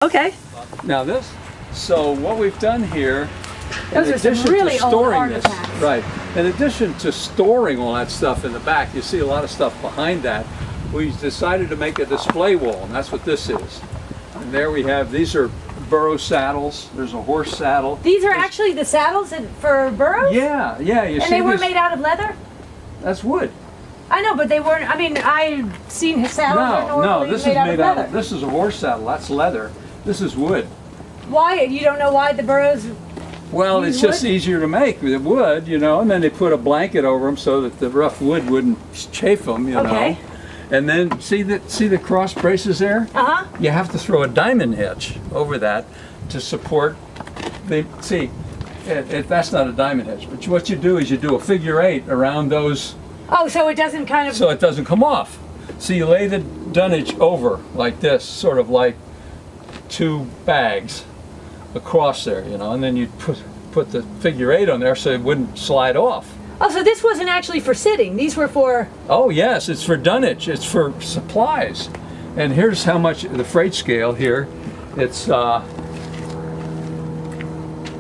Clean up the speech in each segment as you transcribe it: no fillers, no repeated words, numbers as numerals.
Okay. Now so what we've done here, Those in are some addition really to old storing this, artifacts. right, in addition to storing all that stuff in the back, you see a lot of stuff behind that, we decided to make a display wall, and that's what this is. And there we have, these are burro saddles, there's a horse saddle. These are actually the saddles for burros? Yeah, yeah, you see. And they were made out of leather? That's wood. I know, but they weren't, I mean, I've seen saddles are normally this made is out made of leather. this is a horse saddle, that's leather. This is wood. Why? You don't know why the burros Well, use it's just wood? easier to make with wood, you know, and then they put a blanket over them so that the rough wood wouldn't chafe them, you know. And then see the cross braces there? Uh-huh. You have to throw a diamond hitch over that to support the, that's not a diamond hitch, but what you do is you do a figure 8 around those. Oh, so it doesn't kind of... So it doesn't come off. So you lay the dunnage over like this, sort of like 2 bags across there, you know, and then you put the figure 8 on there so it wouldn't slide off. Oh, so this wasn't actually for sitting. These were for... Oh yes, it's for dunnage. It's for supplies. And here's how much the freight scale here. It's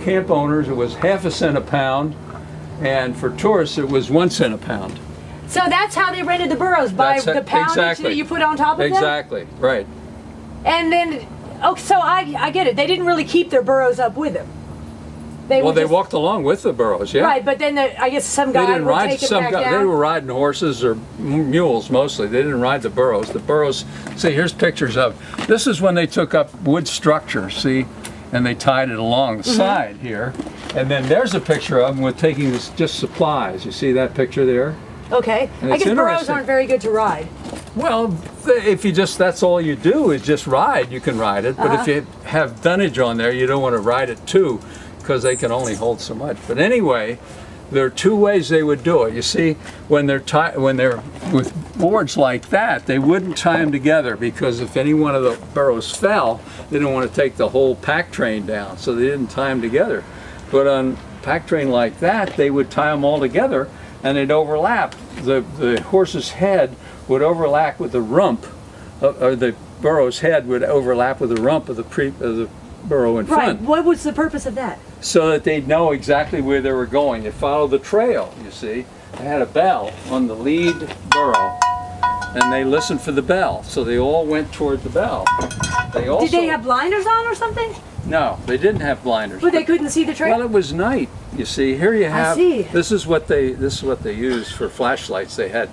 camp owners, it was ½ a cent a pound, and for tourists it was 1 cent a pound. So that's how they rented the burros, by the poundage that you put on top of them? Exactly, right. And then, oh, so I get it. They didn't really keep their burros up with them. They walked along with the burros, yeah. Right, but then I guess some guy would take it back down. They were riding horses or mules mostly. They didn't ride the burros. The burros, see, here's pictures of, this is when they took up wood structure, see, and they tied it along the side here. And then there's a picture of them with taking this, just supplies. You see that picture there? Okay. I guess burros aren't very good to ride. Well, if you that's all you do is just ride, you can ride it. But if you have dunnage on there, you don't want to ride it too, because they can only hold so much. But anyway, there are 2 ways they would do it. You see, when they're with boards like that, they wouldn't tie them together, because if any one of the burros fell, they didn't want to take the whole pack train down, so they didn't tie them together. But on pack train like that, they would tie them all together, and they'd overlap. The horse's head would overlap with the rump, or the burro's head would overlap with the rump of the burro in front. Right. What was the purpose of that? So that they'd know exactly where they were going. They followed the trail, you see. They had a bell on the lead burro, and they listened for the bell. So they all went toward the bell. Did they have blinders on or something? No, they didn't have blinders. But they couldn't see the trail? Well, it was night, you see. Here you have, I see. This is what they used for flashlights. They had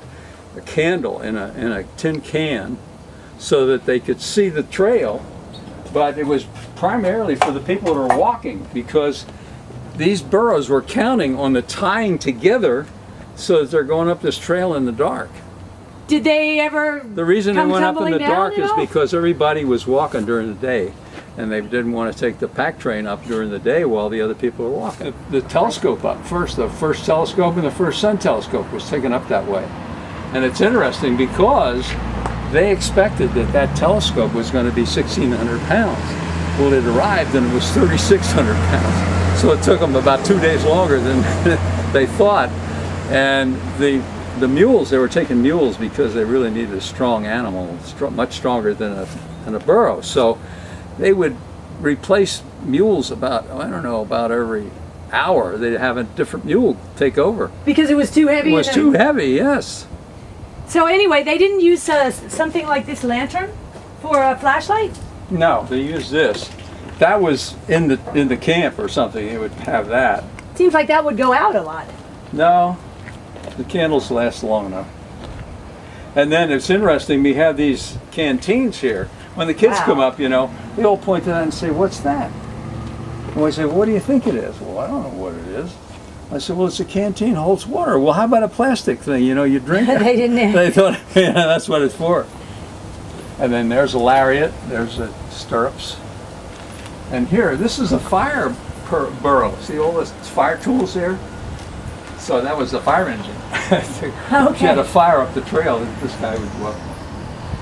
a candle in a tin can so that they could see the trail. But it was primarily for the people that are walking, because these burros were counting on the tying together so that they're going up this trail in the dark. Did they ever The reason they went up in the dark is all? because everybody was walking during the day, and they didn't want to take the pack train up during the day while the other people were walking. The telescope up first, the first telescope and the first sun telescope was taken up that way. And it's interesting because they expected that telescope was going to be 1,600 pounds. Well, it arrived and it was 3,600 pounds. So it took them about 2 days longer than they thought. And the mules, they were taking mules because they really needed a strong animal, much stronger than a burro. So they would replace mules about every hour. They'd have a different mule take over. Because it was too heavy? It was too heavy, yes. So anyway, they didn't use something like this lantern for a flashlight? No, they used this. That was in the camp or something. They would have that. Seems like that would go out a lot. No, the candles last long enough. And then it's interesting, we have these canteens here. When the kids come up, you know, they all point to that and say, "What's that?" And we say, "What do you think it is?" "Well, I don't know what it is." I said, "Well, it's a canteen, holds water." "Well, how about a plastic thing? You know, you drink it." They didn't. They thought, yeah, that's what it's for. And then there's a lariat, there's the stirrups. And here, this is a fire burro. See all the fire tools here? So that was the fire engine. Okay. She had a fire up the trail that this guy would go up.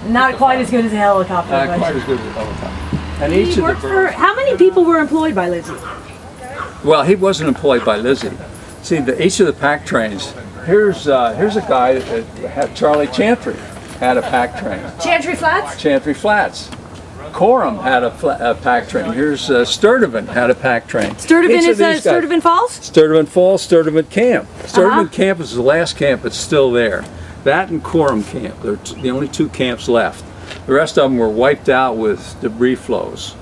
Not quite as good as a helicopter. Not quite as good as a helicopter. And Did each he of work the burros, how many people were employed by Lizzie? well, he wasn't employed by Lizzie. See, each of the pack trains, here's a guy that had Charlie Chantry had a pack train. Chantry Flats? Chantry Flats. Coram had a pack train. Here's Sturtevant had a pack train. Sturtevant Each of is these guys- Sturtevant Falls? Sturtevant Falls, Sturtevant Camp. Sturtevant Camp is the last camp that's still there. That and Coram Camp, they're the only two camps left. The rest of them were wiped out with debris flows.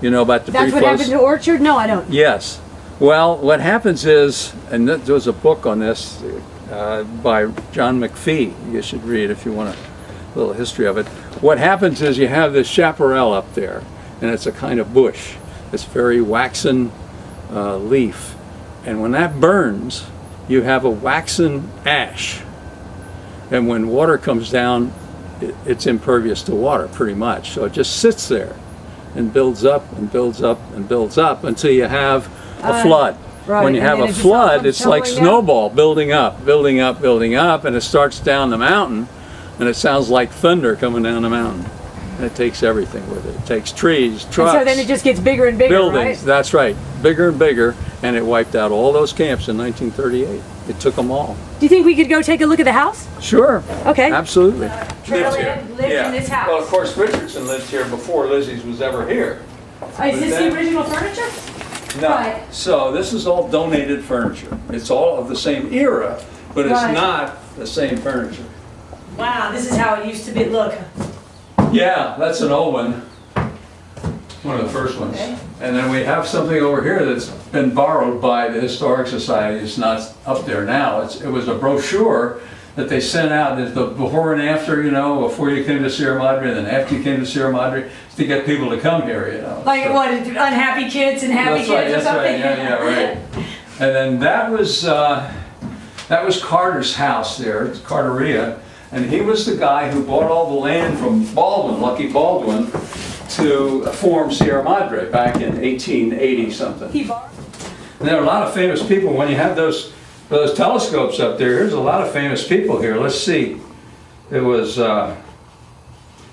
You know about debris That's what flows? happened to Orchard? No, I don't. Yes. Well, what happens is, and there was a book on this by John McPhee, you should read if you want a little history of it. What happens is you have this chaparral up there, and it's a kind of bush. It's very waxen leaf. And when that burns, you have a waxen ash. And when water comes down, it's impervious to water pretty much. So it just sits there and builds up and builds up and builds up until you have a flood. Right, When you and have then a it just all flood, comes it's like tumbling down? snowball building up, building up, building up, and it starts down the mountain, and it sounds like thunder coming down the mountain. And it takes everything with it. It takes trees, trucks, And so then it just gets bigger and bigger, buildings. right? That's right, bigger and bigger, and it wiped out all those camps in 1938. It took them all. Do you think we could go take a look at the house? Sure. Okay. Absolutely. Trailhead lived in this house. Well, of course, Richardson lived here before Lizzie's was ever here. Is this then- the original furniture? No. Right. So this is all donated furniture. It's all of the same era, but it's Right. not the same furniture. Wow, this is how it used to be. Look. Yeah, that's an old one. One of the first ones. Okay. And then we have something over here that's been borrowed by the Historic Society. It's not up there now. It was a brochure that they sent out, the before and after, you know, before you came to Sierra Madre and then after you came to Sierra Madre, to get people to come here, you know. Like So- what? Unhappy kids and happy That's right, kids or that's something? right, yeah, right. And then that was Carter's house there, it's Carteria, and he was the guy who bought all the land from Baldwin, Lucky Baldwin, to form Sierra Madre back in 1880 something. He borrowed. And there are a lot of famous people. When you have those telescopes up there, there's a lot of famous people here. Let's see. It was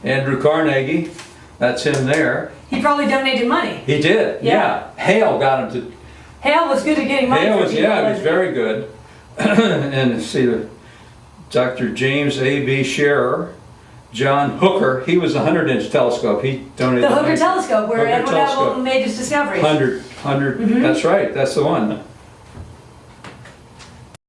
Andrew Carnegie. That's him there. He probably donated money. He did, Yeah. yeah. Hale got him to. Hale was good at getting money. Hale for was, people, yeah, he was wasn't he? very good. And let's see, Dr. James A.B. Scherer, John Hooker. He was a 100-inch telescope. He donated The Hooker telescope, where Hooker Edwin telescope. Hubble made his discoveries. 100. That's right. That's the one.